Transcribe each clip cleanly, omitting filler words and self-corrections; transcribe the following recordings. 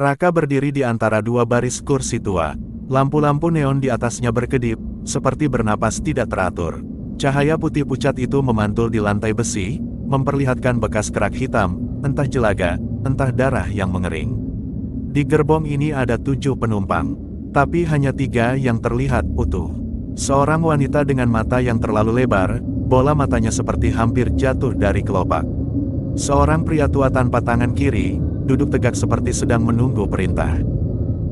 Raka berdiri di antara dua baris kursi tua. Lampu-lampu neon di atasnya berkedip, seperti bernapas tidak teratur. Cahaya putih pucat itu memantul di lantai besi, memperlihatkan bekas kerak hitam, entah jelaga, entah darah yang mengering. Di gerbong ini ada 7 penumpang, tapi hanya 3 yang terlihat utuh. Seorang wanita dengan mata yang terlalu lebar, bola matanya seperti hampir jatuh dari kelopak. Seorang pria tua tanpa tangan kiri, duduk tegak seperti sedang menunggu perintah.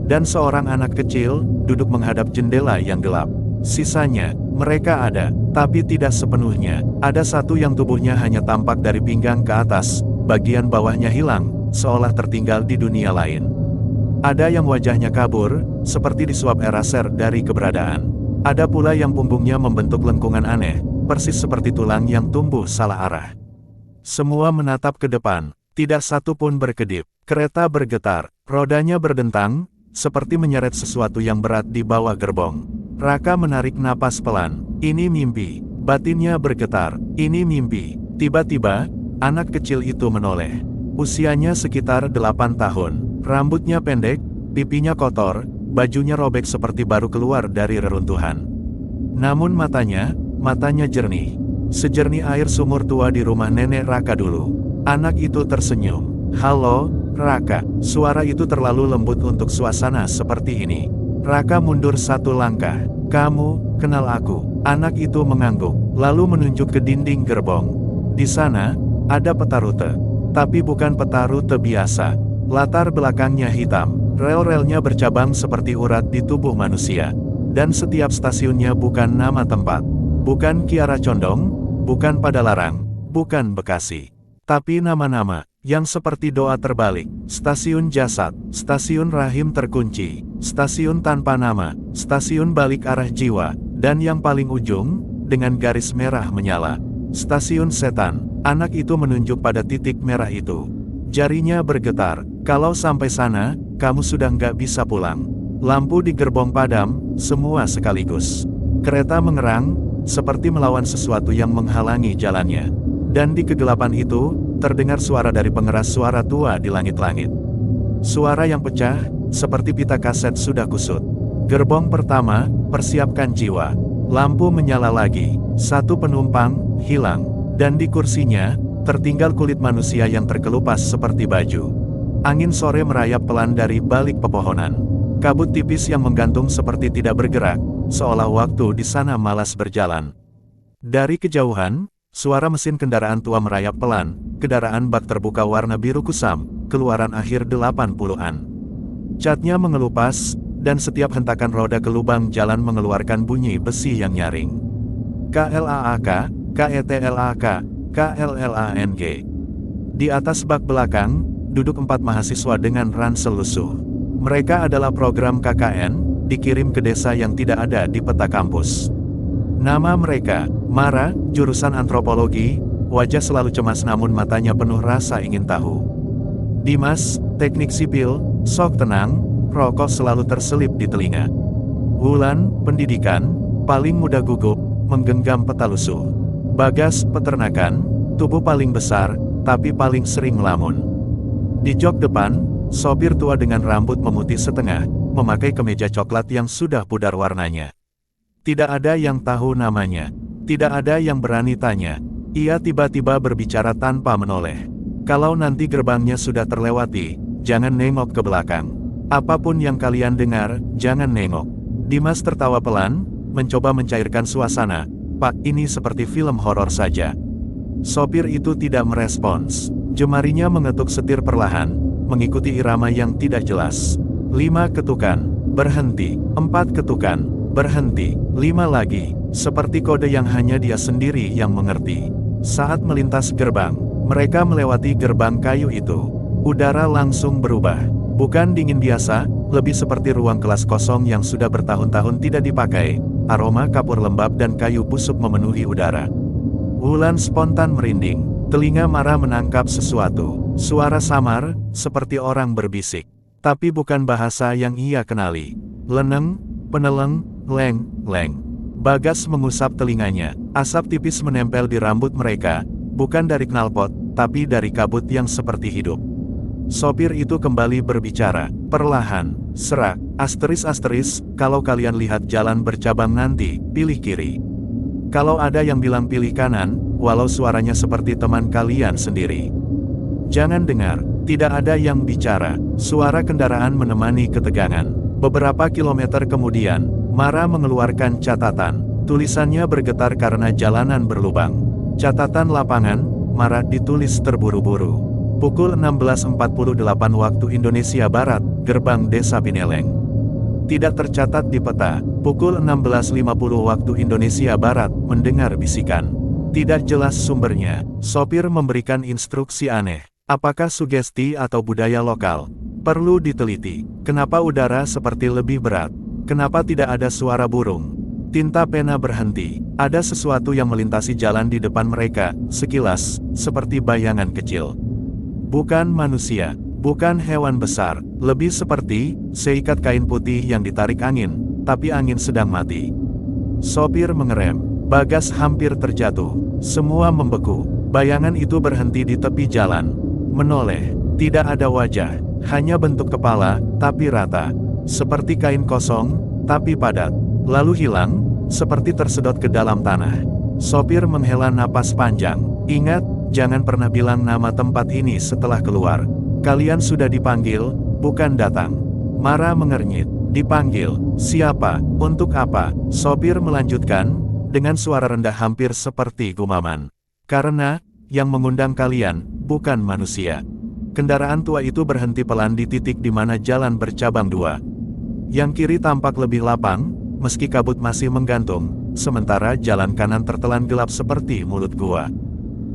Dan seorang anak kecil, duduk menghadap jendela yang gelap. Sisanya, mereka ada, tapi tidak sepenuhnya. Ada satu yang tubuhnya hanya tampak dari pinggang ke atas, bagian bawahnya hilang, seolah tertinggal di dunia lain. Ada yang wajahnya kabur, seperti disuap eraser dari keberadaan. Ada pula yang punggungnya membentuk lengkungan aneh, persis seperti tulang yang tumbuh salah arah. Semua menatap ke depan, tidak satu pun berkedip. Kereta bergetar, rodanya berdentang, seperti menyeret sesuatu yang berat di bawah gerbong. Raka menarik napas pelan. Ini mimpi. Batinnya bergetar. Ini mimpi. Tiba-tiba, anak kecil itu menoleh. Usianya sekitar 8 tahun. Rambutnya pendek, pipinya kotor, bajunya robek seperti baru keluar dari reruntuhan. Namun matanya jernih. Sejernih air sumur tua di rumah nenek Raka dulu. Anak itu tersenyum. Halo, Raka. Suara itu terlalu lembut untuk suasana seperti ini. Raka mundur 1 langkah. Kamu, kenal aku. Anak itu mengangguk, lalu menunjuk ke dinding gerbong. Di sana, ada peta rute. Tapi bukan peta rute biasa. Latar belakangnya hitam. Rel-relnya bercabang seperti urat di tubuh manusia. Dan setiap stasiunnya bukan nama tempat. Bukan Kiara Condong, bukan Padalarang, bukan Bekasi. Tapi nama-nama yang seperti doa terbalik. Stasiun jasad, stasiun rahim terkunci, stasiun tanpa nama, stasiun balik arah jiwa, dan yang paling ujung, dengan garis merah menyala. Stasiun setan. Anak itu menunjuk pada titik merah itu. Jarinya bergetar. Kalau sampai sana, kamu sudah nggak bisa pulang. Lampu di gerbong padam, semua sekaligus. Kereta mengerang, seperti melawan sesuatu yang menghalangi jalannya. Dan di kegelapan itu, terdengar suara dari pengeras suara tua di langit-langit. Suara yang pecah, seperti pita kaset sudah kusut. Gerbong pertama, persiapkan jiwa. Lampu menyala lagi. 1 penumpang, hilang. Dan di kursinya, tertinggal kulit manusia yang terkelupas seperti baju. Angin sore merayap pelan dari balik pepohonan. Kabut tipis yang menggantung seperti tidak bergerak, seolah waktu di sana malas berjalan. Dari kejauhan, suara mesin kendaraan tua merayap pelan, kendaraan bak terbuka warna biru kusam, keluaran akhir 80-an. Catnya mengelupas, dan setiap hentakan roda ke lubang jalan mengeluarkan bunyi besi yang nyaring. KLAAK, KETLAK, KLLANG. Di atas bak belakang, duduk 4 mahasiswa dengan ransel lusuh. Mereka adalah program KKN, dikirim ke desa yang tidak ada di peta kampus. Nama mereka, Mara, jurusan antropologi, wajah selalu cemas namun matanya penuh rasa ingin tahu. Dimas, teknik sipil, sok tenang, rokok selalu terselip di telinga. Wulan, pendidikan, paling muda gugup, menggenggam peta lusuh. Bagas, peternakan, tubuh paling besar, tapi paling sering melamun. Di jok depan, sopir tua dengan rambut memutih setengah, memakai kemeja coklat yang sudah pudar warnanya. Tidak ada yang tahu namanya. Tidak ada yang berani tanya. Ia tiba-tiba berbicara tanpa menoleh. Kalau nanti gerbangnya sudah terlewati, jangan nengok ke belakang. Apapun yang kalian dengar, jangan nengok. Dimas tertawa pelan, mencoba mencairkan suasana. Pak, ini seperti film horor saja. Sopir itu tidak merespons. Jemarinya mengetuk setir perlahan, mengikuti irama yang tidak jelas. 5 ketukan, berhenti. 4 ketukan, berhenti. 5 lagi, seperti kode yang hanya dia sendiri yang mengerti. Saat melintas gerbang, mereka melewati gerbang kayu itu. Udara langsung berubah. Bukan dingin biasa, lebih seperti ruang kelas kosong yang sudah bertahun-tahun tidak dipakai. Aroma kapur lembab dan kayu busuk memenuhi udara. Wulan spontan merinding. Telinga Mara menangkap sesuatu. Suara samar, seperti orang berbisik. Tapi bukan bahasa yang ia kenali. Leneng, peneleng, Leng, leng. Bagas mengusap telinganya. Asap tipis menempel di rambut mereka, bukan dari knalpot, tapi dari kabut yang seperti hidup. Sopir itu kembali berbicara, perlahan, serak, asteris, kalau kalian lihat jalan bercabang nanti, pilih kiri. Kalau ada yang bilang pilih kanan, walau suaranya seperti teman kalian sendiri. Jangan dengar, tidak ada yang bicara, suara kendaraan menemani ketegangan. Beberapa kilometer kemudian, Mara mengeluarkan catatan. Tulisannya bergetar karena jalanan berlubang. Catatan lapangan, Mara ditulis terburu-buru. Pukul 16.48 waktu Indonesia Barat, gerbang Desa Pineleng. Tidak tercatat di peta. Pukul 16.50 waktu Indonesia Barat, mendengar bisikan. Tidak jelas sumbernya. Sopir memberikan instruksi aneh. Apakah sugesti atau budaya lokal? Perlu diteliti. Kenapa udara seperti lebih berat? Kenapa tidak ada suara burung? Tinta pena berhenti. Ada sesuatu yang melintasi jalan di depan mereka, sekilas, seperti bayangan kecil. Bukan manusia, bukan hewan besar, lebih seperti seikat kain putih yang ditarik angin, tapi angin sedang mati. Sopir mengerem. Bagas hampir terjatuh. Semua membeku. Bayangan itu berhenti di tepi jalan. Menoleh. Tidak ada wajah. Hanya bentuk kepala, tapi rata. Seperti kain kosong, tapi padat. Lalu hilang, seperti tersedot ke dalam tanah. Sopir menghela napas panjang. Ingat, jangan pernah bilang nama tempat ini setelah keluar. Kalian sudah dipanggil, bukan datang. Mara mengernyit. Dipanggil. Siapa? Untuk apa? Sopir melanjutkan, dengan suara rendah hampir seperti gumaman. Karena, yang mengundang kalian, bukan manusia. Kendaraan tua itu berhenti pelan di titik di mana jalan bercabang dua. Yang kiri tampak lebih lapang, meski kabut masih menggantung, sementara jalan kanan tertelan gelap seperti mulut gua.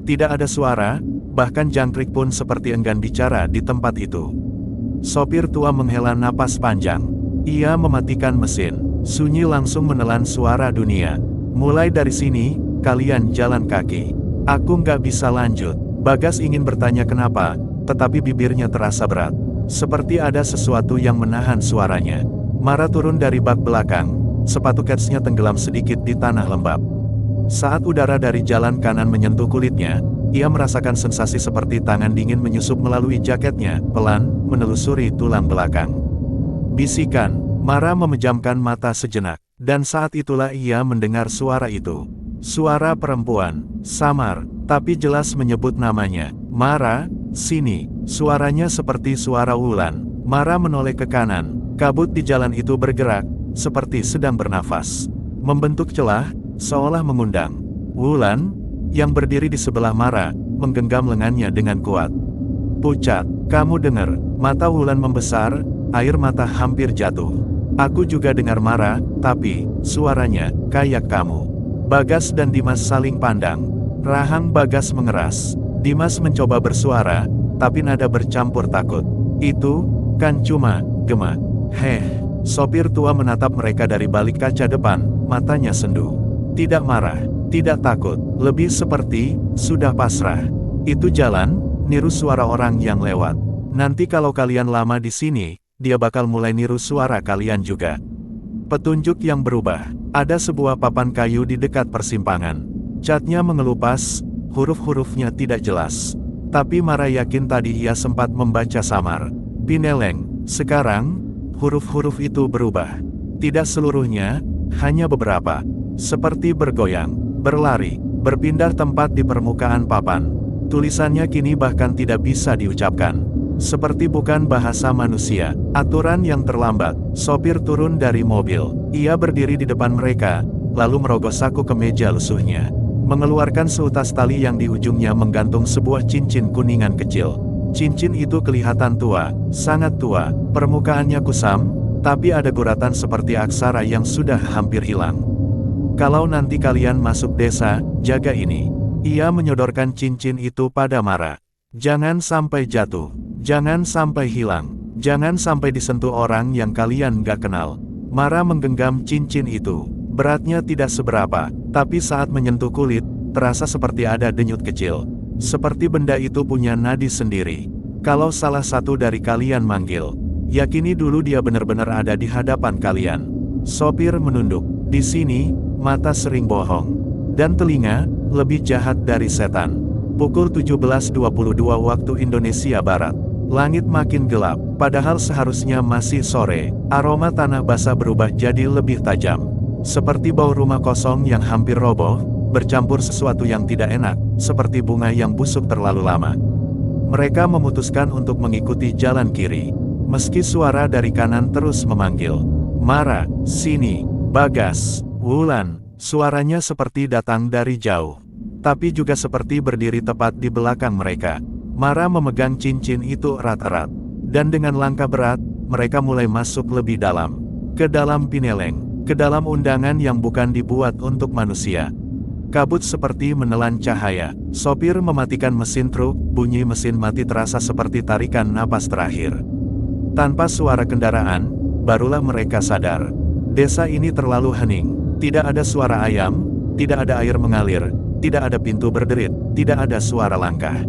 Tidak ada suara, bahkan jangkrik pun seperti enggan bicara di tempat itu. Sopir tua menghela napas panjang. Ia mematikan mesin. Sunyi langsung menelan suara dunia. Mulai dari sini, kalian jalan kaki. Aku nggak bisa lanjut. Bagas ingin bertanya kenapa, tetapi bibirnya terasa berat. Seperti ada sesuatu yang menahan suaranya. Mara turun dari bak belakang, sepatu ketsnya tenggelam sedikit di tanah lembab. Saat udara dari jalan kanan menyentuh kulitnya, ia merasakan sensasi seperti tangan dingin menyusup melalui jaketnya, pelan, menelusuri tulang belakang. Bisikan, Mara memejamkan mata sejenak, dan saat itulah ia mendengar suara itu. Suara perempuan, samar, tapi jelas menyebut namanya. Mara, sini. Suaranya seperti suara Wulan. Mara menoleh ke kanan. Kabut di jalan itu bergerak, seperti sedang bernafas. Membentuk celah, seolah mengundang. Wulan, yang berdiri di sebelah Mara, menggenggam lengannya dengan kuat. Pucat, kamu dengar? Mata Wulan membesar, air mata hampir jatuh. Aku juga dengar Mara, tapi, suaranya, kayak kamu. Bagas dan Dimas saling pandang. Rahang Bagas mengeras. Dimas mencoba bersuara, tapi nada bercampur takut. Itu, kan cuma, gema. Sopir tua menatap mereka dari balik kaca depan, matanya sendu. Tidak marah, tidak takut, lebih seperti, sudah pasrah. Itu jalan, niru suara orang yang lewat. Nanti kalau kalian lama di sini, dia bakal mulai niru suara kalian juga. Petunjuk yang berubah. Ada sebuah papan kayu di dekat persimpangan. Catnya mengelupas, huruf-hurufnya tidak jelas. Tapi Mara yakin tadi ia sempat membaca samar. Pineleng, sekarang, huruf-huruf itu berubah. Tidak seluruhnya, hanya beberapa. Seperti bergoyang, berlari, berpindah tempat di permukaan papan. Tulisannya kini bahkan tidak bisa diucapkan. Seperti bukan bahasa manusia. Aturan yang terlambat. Sopir turun dari mobil. Ia berdiri di depan mereka, lalu merogoh saku kemeja lusuhnya. Mengeluarkan seutas tali yang di ujungnya menggantung sebuah cincin kuningan kecil. Cincin itu kelihatan tua, sangat tua. Permukaannya kusam, tapi ada guratan seperti aksara yang sudah hampir hilang. Kalau nanti kalian masuk desa, jaga ini. Ia menyodorkan cincin itu pada Mara. Jangan sampai jatuh. Jangan sampai hilang. Jangan sampai disentuh orang yang kalian gak kenal. Mara menggenggam cincin itu. Beratnya tidak seberapa, tapi saat menyentuh kulit, terasa seperti ada denyut kecil. Seperti benda itu punya nadi sendiri. Kalau salah satu dari kalian manggil, yakini dulu dia benar-benar ada di hadapan kalian. Sopir menunduk. Di sini, mata sering bohong. Dan telinga, lebih jahat dari setan. Pukul 17.22 waktu Indonesia Barat. Langit makin gelap, padahal seharusnya masih sore. Aroma tanah basah berubah jadi lebih tajam. Seperti bau rumah kosong yang hampir roboh, bercampur sesuatu yang tidak enak, seperti bunga yang busuk terlalu lama. Mereka memutuskan untuk mengikuti jalan kiri. Meski suara dari kanan terus memanggil. Mara, sini, Bagas, Wulan. Suaranya seperti datang dari jauh. Tapi juga seperti berdiri tepat di belakang mereka. Mara memegang cincin itu erat-erat. Dan dengan langkah berat, mereka mulai masuk lebih dalam. Ke dalam Pineleng. Ke dalam undangan yang bukan dibuat untuk manusia. Kabut seperti menelan cahaya. Sopir mematikan mesin truk, bunyi mesin mati terasa seperti tarikan napas terakhir. Tanpa suara kendaraan, barulah mereka sadar. Desa ini terlalu hening. Tidak ada suara ayam, tidak ada air mengalir, tidak ada pintu berderit, tidak ada suara langkah.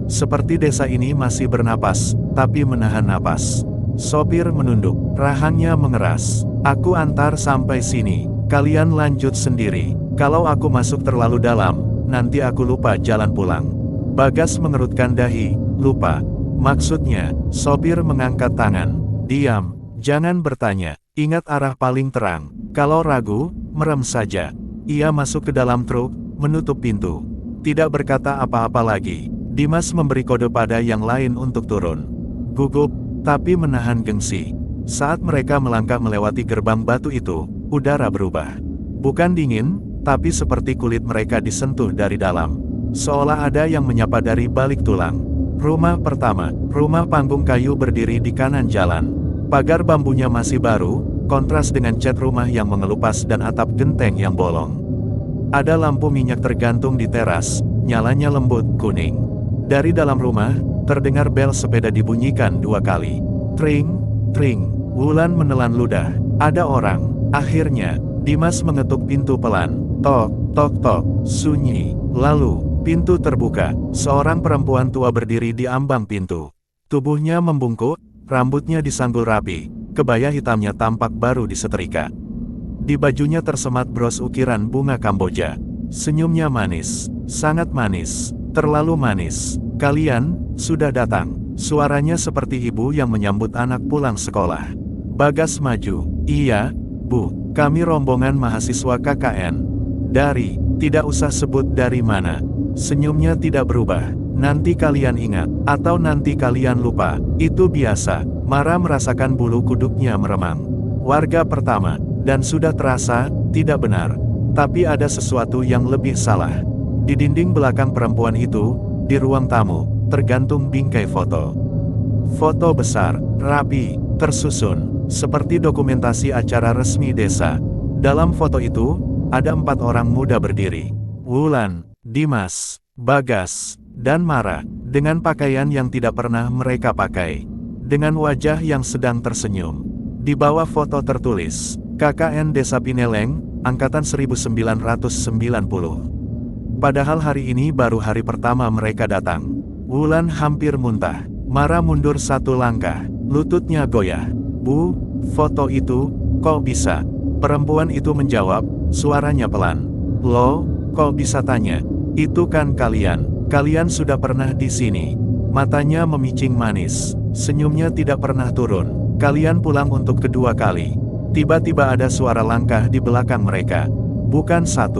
Seperti desa ini masih bernapas, tapi menahan napas. Sopir menunduk, rahangnya mengeras. Aku antar sampai sini, kalian lanjut sendiri. Kalau aku masuk terlalu dalam, nanti aku lupa jalan pulang. Bagas mengerutkan dahi, lupa. Maksudnya, sopir mengangkat tangan. Diam, jangan bertanya, ingat arah paling terang. Kalau ragu, merem saja. Ia masuk ke dalam truk, menutup pintu. Tidak berkata apa-apa lagi. Dimas memberi kode pada yang lain untuk turun. Gugup, tapi menahan gengsi. Saat mereka melangkah melewati gerbang batu itu, udara berubah. Bukan dingin, tapi seperti kulit mereka disentuh dari dalam. Seolah ada yang menyapa dari balik tulang. Rumah pertama, rumah panggung kayu berdiri di kanan jalan. Pagar bambunya masih baru, kontras dengan cat rumah yang mengelupas dan atap genteng yang bolong. Ada lampu minyak tergantung di teras, nyalanya lembut kuning. Dari dalam rumah, terdengar bel sepeda dibunyikan 2 kali. Tring, tring, Wulan menelan ludah. Ada orang. Akhirnya, Dimas mengetuk pintu pelan. Tok, tok, tok, sunyi. Lalu, pintu terbuka. Seorang perempuan tua berdiri di ambang pintu. Tubuhnya membungkuk, rambutnya disanggul rapi. Kebaya hitamnya tampak baru disetrika. Di bajunya tersemat bros ukiran bunga Kamboja. Senyumnya manis, sangat manis, terlalu manis. Kalian, sudah datang. Suaranya seperti ibu yang menyambut anak pulang sekolah. Bagas maju. Iya, Bu, kami rombongan mahasiswa KKN. Dari, tidak usah sebut dari mana. Senyumnya tidak berubah. Nanti kalian ingat, atau nanti kalian lupa. Itu biasa. Mara merasakan bulu kuduknya meremang. Warga pertama, dan sudah terasa, tidak benar. Tapi ada sesuatu yang lebih salah. Di dinding belakang perempuan itu, di ruang tamu, tergantung bingkai foto. Foto besar, rapi, tersusun, seperti dokumentasi acara resmi desa. Dalam foto itu, ada 4 orang muda berdiri. Wulan, Dimas, Bagas, dan Mara, dengan pakaian yang tidak pernah mereka pakai. Dengan wajah yang sedang tersenyum. Di bawah foto tertulis, KKN Desa Pineleng, Angkatan 1990. Padahal hari ini baru hari pertama mereka datang. Wulan hampir muntah. Mara mundur 1 langkah, lututnya goyah. Bu, foto itu, kok bisa? Perempuan itu menjawab, suaranya pelan. Loh, kok bisa tanya? Itu kan kalian. Kalian sudah pernah di sini. Matanya memicing manis. Senyumnya tidak pernah turun. Kalian pulang untuk kedua kali. Tiba-tiba ada suara langkah di belakang mereka. Bukan 1,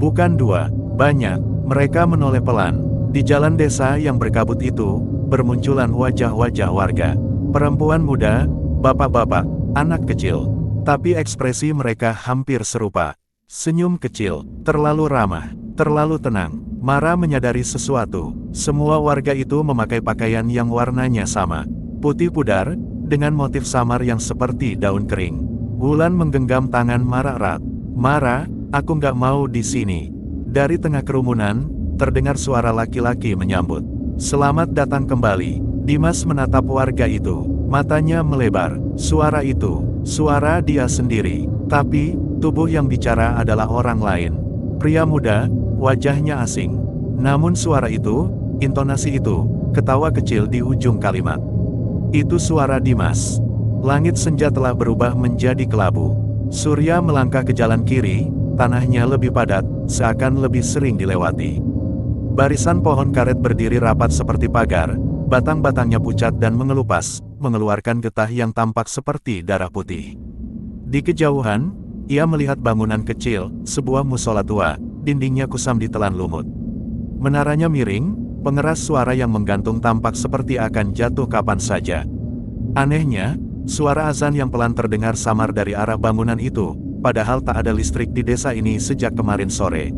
bukan 2, banyak. Mereka menoleh pelan. Di jalan desa yang berkabut itu, bermunculan wajah-wajah warga. Perempuan muda, bapak-bapak, anak kecil. Tapi ekspresi mereka hampir serupa. Senyum kecil, terlalu ramah, terlalu tenang. Mara menyadari sesuatu. Semua warga itu memakai pakaian yang warnanya sama. Putih pudar, dengan motif samar yang seperti daun kering. Wulan menggenggam tangan Mara erat. Mara, aku nggak mau di sini. Dari tengah kerumunan, terdengar suara laki-laki menyambut. Selamat datang kembali. Dimas menatap warga itu. Matanya melebar. Suara itu, suara dia sendiri. Tapi, tubuh yang bicara adalah orang lain. Pria muda, wajahnya asing. Namun suara itu, intonasi itu, ketawa kecil di ujung kalimat. Itu suara Dimas. Langit senja telah berubah menjadi kelabu. Surya melangkah ke jalan kiri, tanahnya lebih padat, seakan lebih sering dilewati. Barisan pohon karet berdiri rapat seperti pagar, batang-batangnya pucat dan mengelupas, mengeluarkan getah yang tampak seperti darah putih. Di kejauhan, ia melihat bangunan kecil, sebuah musola tua, dindingnya kusam ditelan lumut. Menaranya miring, pengeras suara yang menggantung tampak seperti akan jatuh kapan saja. Anehnya, suara azan yang pelan terdengar samar dari arah bangunan itu, padahal tak ada listrik di desa ini sejak kemarin sore.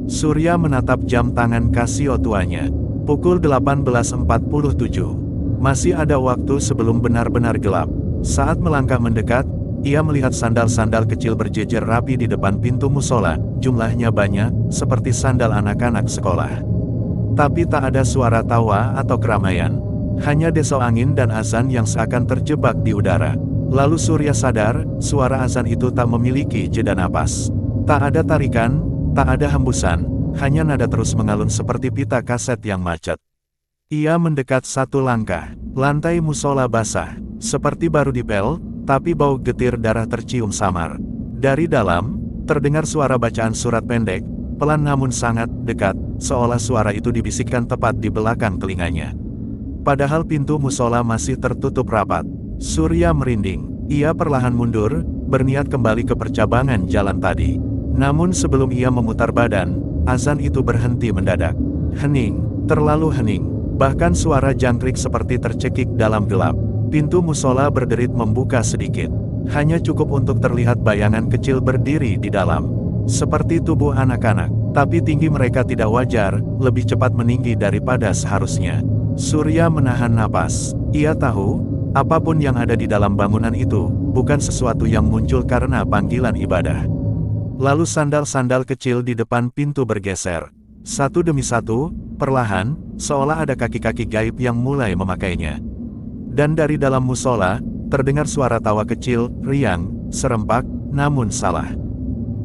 Surya menatap jam tangan Casio tuanya. Pukul 18.47. Masih ada waktu sebelum benar-benar gelap. Saat melangkah mendekat, ia melihat sandal-sandal kecil berjejer rapi di depan pintu musola, jumlahnya banyak, seperti sandal anak-anak sekolah. Tapi tak ada suara tawa atau keramaian. Hanya desau angin dan azan yang seakan terjebak di udara. Lalu Surya sadar, suara azan itu tak memiliki jeda napas. Tak ada tarikan, tak ada hembusan, hanya nada terus mengalun seperti pita kaset yang macet. Ia mendekat satu langkah. Lantai musola basah, seperti baru dipel, tapi bau getir darah tercium samar. Dari dalam, terdengar suara bacaan surat pendek, pelan namun sangat dekat, seolah suara itu dibisikkan tepat di belakang telinganya. Padahal pintu musola masih tertutup rapat. Surya merinding. Ia perlahan mundur, berniat kembali ke percabangan jalan tadi. Namun sebelum ia memutar badan, azan itu berhenti mendadak. Hening, terlalu hening. Bahkan suara jangkrik seperti tercekik dalam gelap. Pintu musola berderit membuka sedikit. Hanya cukup untuk terlihat bayangan kecil berdiri di dalam. Seperti tubuh anak-anak, tapi tinggi mereka tidak wajar, lebih cepat meninggi daripada seharusnya. Surya menahan napas. Ia tahu, apapun yang ada di dalam bangunan itu, bukan sesuatu yang muncul karena panggilan ibadah. Lalu sandal-sandal kecil di depan pintu bergeser. Satu demi satu, perlahan, seolah ada kaki-kaki gaib yang mulai memakainya. Dan dari dalam musola, terdengar suara tawa kecil, riang, serempak, namun salah.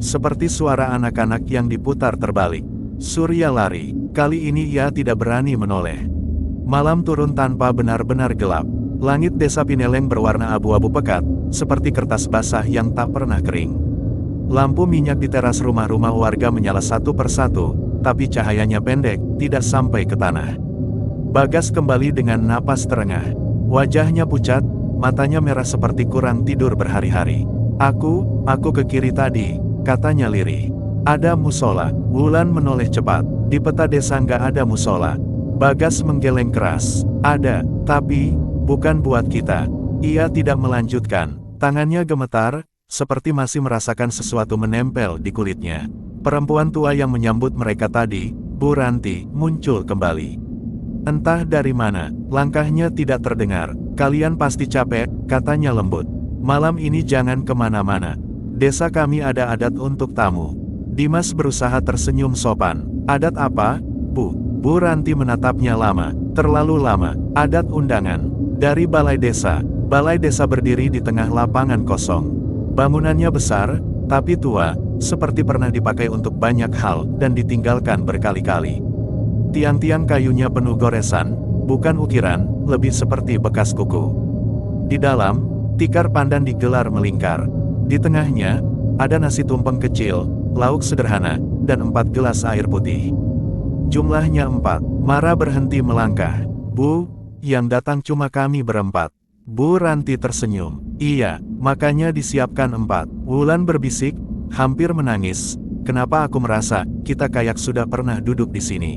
Seperti suara anak-anak yang diputar terbalik. Surya lari. Kali ini ia tidak berani menoleh. Malam turun tanpa benar-benar gelap. Langit desa Pineleng berwarna abu-abu pekat, seperti kertas basah yang tak pernah kering. Lampu minyak di teras rumah-rumah warga menyala satu persatu, tapi cahayanya pendek, tidak sampai ke tanah. Bagas kembali dengan napas terengah. Wajahnya pucat, matanya merah seperti kurang tidur berhari-hari. Aku ke kiri tadi, katanya lirih. Ada musola. Wulan menoleh cepat. Di peta desa nggak ada musola. Bagas menggeleng keras. Ada, tapi bukan buat kita. Ia tidak melanjutkan. Tangannya gemetar, seperti masih merasakan sesuatu menempel di kulitnya. Perempuan tua yang menyambut mereka tadi, Bu Ranti, muncul kembali. Entah dari mana, langkahnya tidak terdengar. Kalian pasti capek, katanya lembut. Malam ini jangan kemana-mana. Desa kami ada adat untuk tamu. Dimas berusaha tersenyum sopan. Adat apa, Bu? Bu Ranti menatapnya lama, terlalu lama. Adat undangan. Dari balai desa. Balai desa berdiri di tengah lapangan kosong. Bangunannya besar, tapi tua, seperti pernah dipakai untuk banyak hal, dan ditinggalkan berkali-kali. Tiang-tiang kayunya penuh goresan, bukan ukiran, lebih seperti bekas kuku. Di dalam, tikar pandan digelar melingkar. Di tengahnya, ada nasi tumpeng kecil, lauk sederhana, dan 4 gelas air putih. Jumlahnya 4. Mara berhenti melangkah. Bu, yang datang cuma kami berempat. Bu Ranti tersenyum. Iya, makanya disiapkan 4. Wulan berbisik, hampir menangis. Kenapa aku merasa, kita kayak sudah pernah duduk di sini.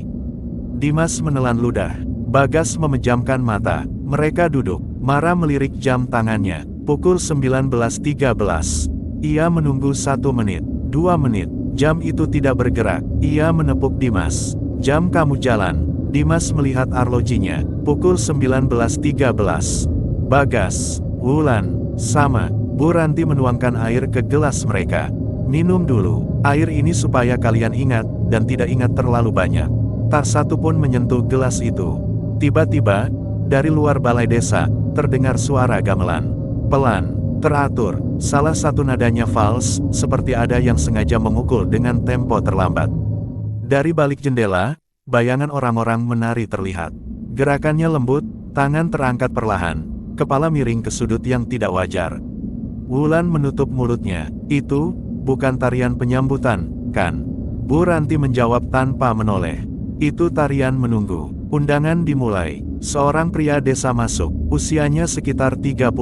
Dimas menelan ludah. Bagas memejamkan mata. Mereka duduk. Mara melirik jam tangannya. Pukul 19.13. Ia menunggu 1 menit, 2 menit. Jam itu tidak bergerak. Ia menepuk Dimas. Jam kamu jalan. Dimas melihat arlojinya. Pukul 19.13. Bagas, Wulan, sama. Bu Ranti menuangkan air ke gelas mereka. Minum dulu. Air ini supaya kalian ingat, dan tidak ingat terlalu banyak. Tak satu pun menyentuh gelas itu. Tiba-tiba, dari luar balai desa, terdengar suara gamelan. Pelan, teratur, salah satu nadanya fals, seperti ada yang sengaja memukul dengan tempo terlambat. Dari balik jendela, bayangan orang-orang menari terlihat. Gerakannya lembut, tangan terangkat perlahan, kepala miring ke sudut yang tidak wajar. Wulan menutup mulutnya. Itu, bukan tarian penyambutan, kan? Bu Ranti menjawab tanpa menoleh. Itu tarian menunggu. Undangan dimulai. Seorang pria desa masuk. Usianya sekitar 30.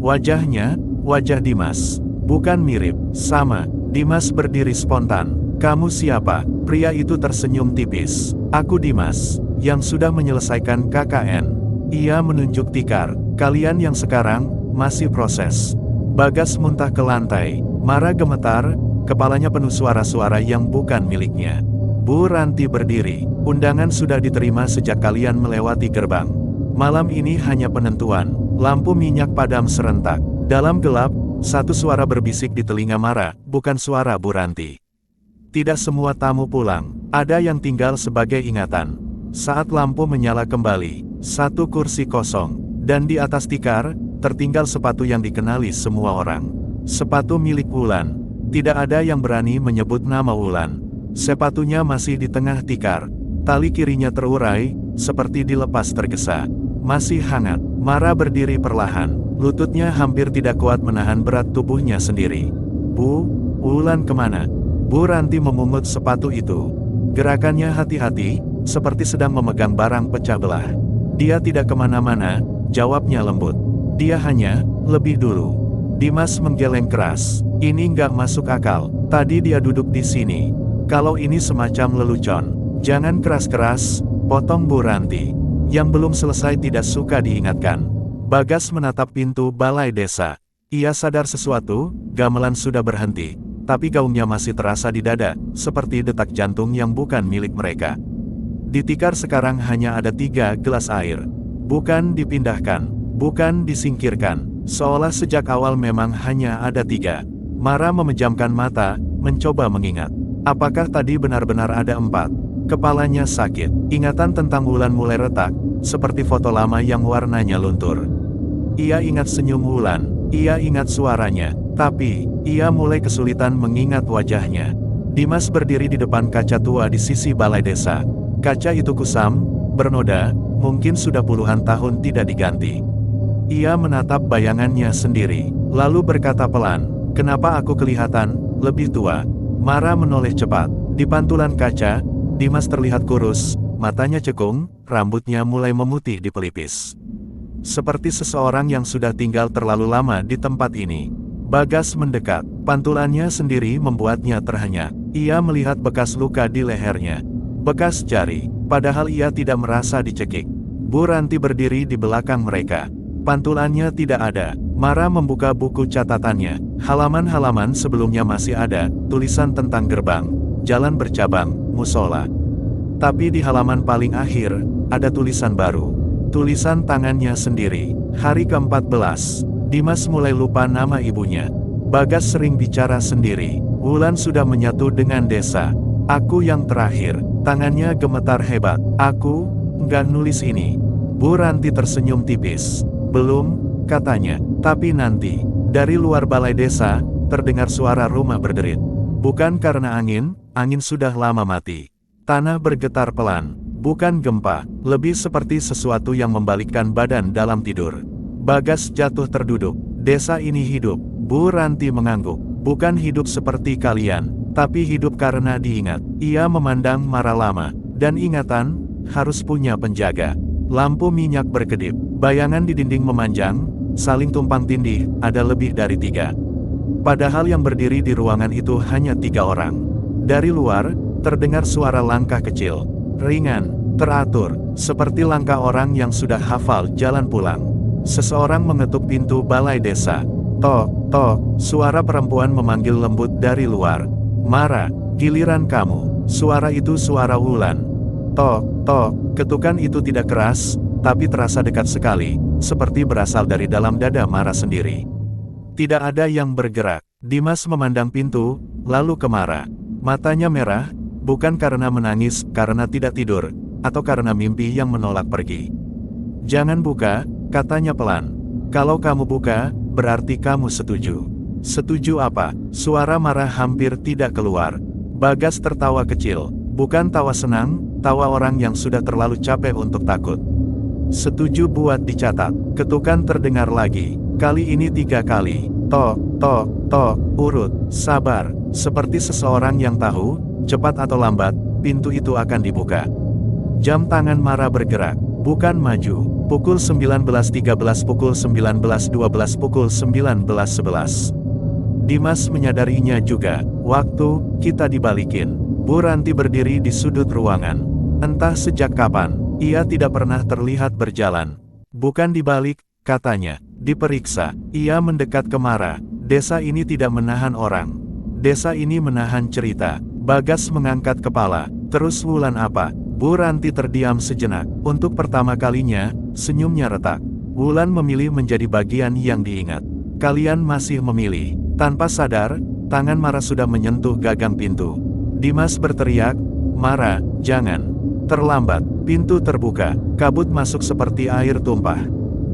Wajahnya, wajah Dimas. Bukan mirip, sama. Dimas berdiri spontan. Kamu siapa? Pria itu tersenyum tipis. Aku Dimas, yang sudah menyelesaikan KKN. Ia menunjuk tikar. Kalian yang sekarang, masih proses. Bagas muntah ke lantai. Mara gemetar, kepalanya penuh suara-suara yang bukan miliknya. Bu Ranti berdiri. Undangan sudah diterima sejak kalian melewati gerbang. Malam ini hanya penentuan. Lampu minyak padam serentak. Dalam gelap, satu suara berbisik di telinga Mara, bukan suara Bu Ranti. Tidak semua tamu pulang. Ada yang tinggal sebagai ingatan. Saat lampu menyala kembali, satu kursi kosong. Dan di atas tikar, tertinggal sepatu yang dikenali semua orang. Sepatu milik Wulan. Tidak ada yang berani menyebut nama Wulan. Sepatunya masih di tengah tikar. Tali kirinya terurai, seperti dilepas tergesa. Masih hangat. Mara berdiri perlahan. Lututnya hampir tidak kuat menahan berat tubuhnya sendiri. Bu, Wulan kemana? Bu Ranti memungut sepatu itu. Gerakannya hati-hati, seperti sedang memegang barang pecah belah. Dia tidak kemana-mana, jawabnya lembut. Dia hanya, lebih dulu. Dimas menggeleng keras. Ini nggak masuk akal. Tadi dia duduk di sini. Kalau ini semacam lelucon, jangan keras-keras, potong Bu Ranti. Yang belum selesai tidak suka diingatkan. Bagas menatap pintu balai desa. Ia sadar sesuatu, gamelan sudah berhenti. Tapi gaungnya masih terasa di dada, seperti detak jantung yang bukan milik mereka. Di tikar sekarang hanya ada 3 gelas air. Bukan dipindahkan, bukan disingkirkan. Seolah sejak awal memang hanya ada 3. Mara memejamkan mata, mencoba mengingat. Apakah tadi benar-benar ada 4? Kepalanya sakit. Ingatan tentang Wulan mulai retak, seperti foto lama yang warnanya luntur. Ia ingat senyum Wulan, ia ingat suaranya, tapi ia mulai kesulitan mengingat wajahnya. Dimas berdiri di depan kaca tua di sisi balai desa. Kaca itu kusam, bernoda, mungkin sudah puluhan tahun tidak diganti. Ia menatap bayangannya sendiri, lalu berkata pelan, "Kenapa aku kelihatan lebih tua?" Mara menoleh cepat. Di pantulan kaca, Dimas terlihat kurus, matanya cekung, rambutnya mulai memutih di pelipis. Seperti seseorang yang sudah tinggal terlalu lama di tempat ini. Bagas mendekat, pantulannya sendiri membuatnya terhenyak. Ia melihat bekas luka di lehernya. Bekas jari, padahal ia tidak merasa dicekik. Bu Ranti berdiri di belakang mereka. Pantulannya tidak ada. Mara membuka buku catatannya. Halaman-halaman sebelumnya masih ada, tulisan tentang gerbang, jalan bercabang, musola. Tapi di halaman paling akhir, ada tulisan baru. Tulisan tangannya sendiri. Hari ke-14. Dimas mulai lupa nama ibunya. Bagas sering bicara sendiri. Wulan sudah menyatu dengan desa. Aku yang terakhir. Tangannya gemetar hebat. Aku, nggak nulis ini. Bu Ranti tersenyum tipis. Belum, katanya. Tapi nanti. Dari luar balai desa, terdengar suara rumah berderit. Bukan karena angin sudah lama mati. Tanah bergetar pelan. Bukan gempa, lebih seperti sesuatu yang membalikkan badan dalam tidur. Bagas jatuh terduduk. Desa ini hidup. Bu Ranti mengangguk. Bukan hidup seperti kalian, tapi hidup karena diingat. Ia memandang Mara lama. Dan ingatan, harus punya penjaga. Lampu minyak berkedip. Bayangan di dinding memanjang, saling tumpang tindih, ada lebih dari 3. Padahal yang berdiri di ruangan itu hanya 3 orang. Dari luar, terdengar suara langkah kecil. Ringan, teratur, seperti langkah orang yang sudah hafal jalan pulang. Seseorang mengetuk pintu balai desa. Tok, tok, suara perempuan memanggil lembut dari luar. Mara, giliran kamu. Suara itu suara Wulan. Tok, tok, ketukan itu tidak keras, tapi terasa dekat sekali, seperti berasal dari dalam dada Mara sendiri. Tidak ada yang bergerak. Dimas memandang pintu, lalu ke Mara. Matanya merah, bukan karena menangis, karena tidak tidur, atau karena mimpi yang menolak pergi. Jangan buka, katanya pelan. Kalau kamu buka, berarti kamu setuju. Setuju apa? Suara Mara hampir tidak keluar. Bagas tertawa kecil. Bukan tawa senang, tawa orang yang sudah terlalu capek untuk takut. Setuju buat dicatat. Ketukan terdengar lagi. Kali ini 3 kali. urut, sabar, seperti seseorang yang tahu, cepat atau lambat, pintu itu akan dibuka. Jam tangan Mara bergerak, bukan maju. Pukul 19.13, pukul 19.12, pukul 19.11. Dimas menyadarinya juga. Waktu, kita dibalikin. Bu Ranti berdiri di sudut ruangan. Entah sejak kapan, ia tidak pernah terlihat berjalan. Bukan dibalik, katanya. Diperiksa. Ia mendekat ke Mara. Desa ini tidak menahan orang. Desa ini menahan cerita. Bagas mengangkat kepala. Terus Wulan apa? Bu Ranti terdiam sejenak. Untuk pertama kalinya, senyumnya retak. Wulan memilih menjadi bagian yang diingat. Kalian masih memilih. Tanpa sadar, tangan Mara sudah menyentuh gagang pintu. Dimas berteriak, Mara, jangan. Terlambat, pintu terbuka. Kabut masuk seperti air tumpah.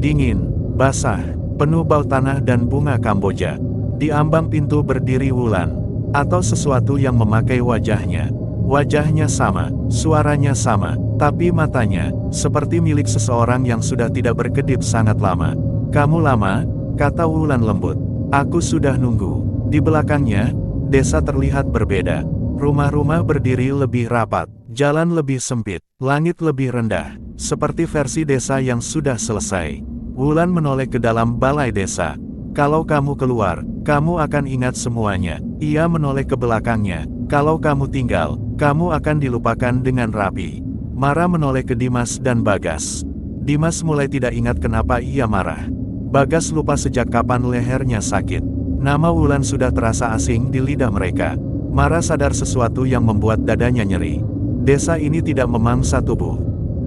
Dingin, basah, penuh bau tanah dan bunga Kamboja. Di ambang pintu berdiri Wulan. Atau sesuatu yang memakai wajahnya. Wajahnya sama, suaranya sama, tapi matanya, seperti milik seseorang yang sudah tidak berkedip sangat lama. Kamu lama, kata Wulan lembut. Aku sudah nunggu. Di belakangnya, desa terlihat berbeda. Rumah-rumah berdiri lebih rapat, jalan lebih sempit, langit lebih rendah, seperti versi desa yang sudah selesai. Wulan menoleh ke dalam balai desa. Kalau kamu keluar, kamu akan ingat semuanya. Ia menoleh ke belakangnya. Kalau kamu tinggal, kamu akan dilupakan dengan rapi. Mara menoleh ke Dimas dan Bagas. Dimas mulai tidak ingat kenapa ia marah. Bagas lupa sejak kapan lehernya sakit. Nama Wulan sudah terasa asing di lidah mereka. Mara sadar sesuatu yang membuat dadanya nyeri. Desa ini tidak memangsa tubuh.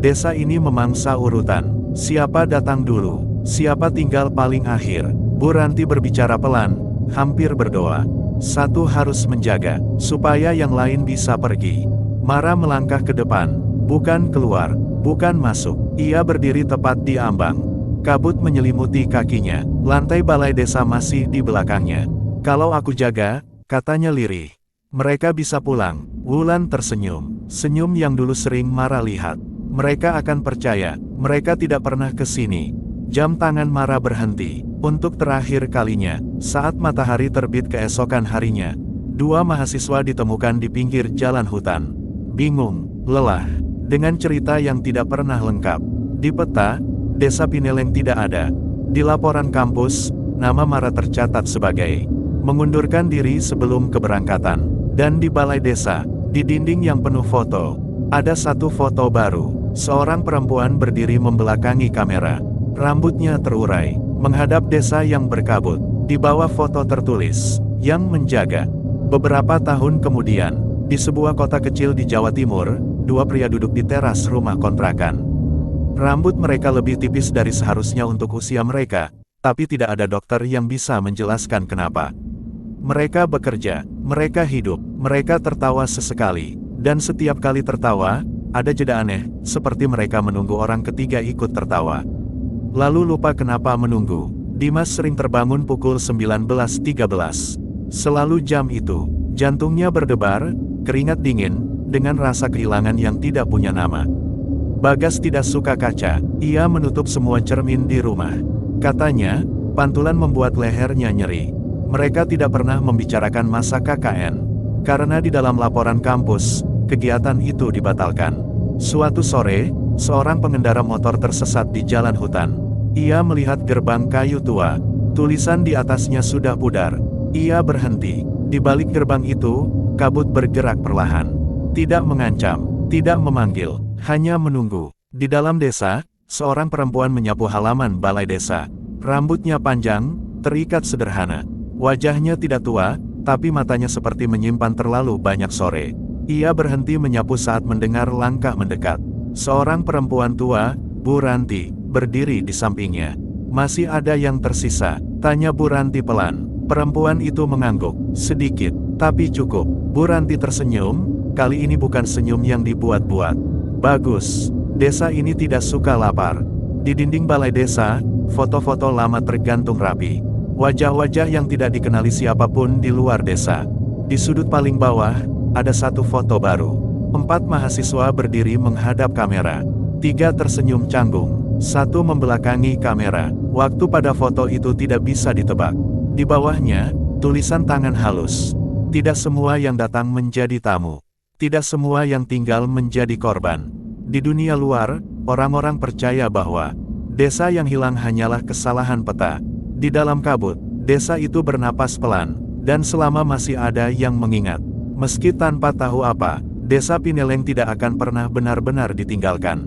Desa ini memangsa urutan. Siapa datang dulu? Siapa tinggal paling akhir? Bu Ranti berbicara pelan, hampir berdoa. Satu harus menjaga, supaya yang lain bisa pergi. Mara melangkah ke depan, bukan keluar, bukan masuk. Ia berdiri tepat di ambang. Kabut menyelimuti kakinya, lantai balai desa masih di belakangnya. Kalau aku jaga, katanya lirih. Mereka bisa pulang. Wulan tersenyum, senyum yang dulu sering Mara lihat. Mereka akan percaya, mereka tidak pernah ke sini. Jam tangan Mara berhenti. Untuk terakhir kalinya, saat matahari terbit keesokan harinya, dua mahasiswa ditemukan di pinggir jalan hutan. Bingung, lelah, dengan cerita yang tidak pernah lengkap. Di peta, desa Pineleng tidak ada. Di laporan kampus, nama Mara tercatat sebagai mengundurkan diri sebelum keberangkatan. Dan di balai desa, di dinding yang penuh foto, ada satu foto baru. Seorang perempuan berdiri membelakangi kamera. Rambutnya terurai, menghadap desa yang berkabut. Di bawah foto tertulis, yang menjaga. Beberapa tahun kemudian, di sebuah kota kecil di Jawa Timur, dua pria duduk di teras rumah kontrakan. Rambut mereka lebih tipis dari seharusnya untuk usia mereka, tapi tidak ada dokter yang bisa menjelaskan kenapa. Mereka bekerja, mereka hidup, mereka tertawa sesekali, dan setiap kali tertawa, ada jeda aneh, seperti mereka menunggu orang ketiga ikut tertawa. Lalu lupa kenapa menunggu. Dimas sering terbangun pukul 19.13. Selalu jam itu, jantungnya berdebar, keringat dingin, dengan rasa kehilangan yang tidak punya nama. Bagas tidak suka kaca, ia menutup semua cermin di rumah. Katanya, pantulan membuat lehernya nyeri. Mereka tidak pernah membicarakan masa KKN. Karena di dalam laporan kampus, kegiatan itu dibatalkan. Suatu sore, seorang pengendara motor tersesat di jalan hutan. Ia melihat gerbang kayu tua. Tulisan di atasnya sudah pudar. Ia berhenti. Di balik gerbang itu, kabut bergerak perlahan. Tidak mengancam, tidak memanggil, hanya menunggu. Di dalam desa, seorang perempuan menyapu halaman balai desa. Rambutnya panjang, terikat sederhana. Wajahnya tidak tua, tapi matanya seperti menyimpan terlalu banyak sore. Ia berhenti menyapu saat mendengar langkah mendekat. Seorang perempuan tua, Bu Ranti, berdiri di sampingnya. Masih ada yang tersisa? Tanya Bu Ranti pelan. Perempuan itu mengangguk, sedikit, tapi cukup. Bu Ranti tersenyum, kali ini bukan senyum yang dibuat-buat. Bagus, desa ini tidak suka lapar. Di dinding balai desa, foto-foto lama tergantung rapi. Wajah-wajah yang tidak dikenali siapapun di luar desa. Di sudut paling bawah, ada satu foto baru. 4 mahasiswa berdiri menghadap kamera. 3 tersenyum canggung, 1 membelakangi kamera. Waktu pada foto itu tidak bisa ditebak. Di bawahnya, tulisan tangan halus. Tidak semua yang datang menjadi tamu. Tidak semua yang tinggal menjadi korban. Di dunia luar, orang-orang percaya bahwa desa yang hilang hanyalah kesalahan peta. Di dalam kabut, desa itu bernapas pelan, dan selama masih ada yang mengingat, meski tanpa tahu apa, desa Pineleng tidak akan pernah benar-benar ditinggalkan.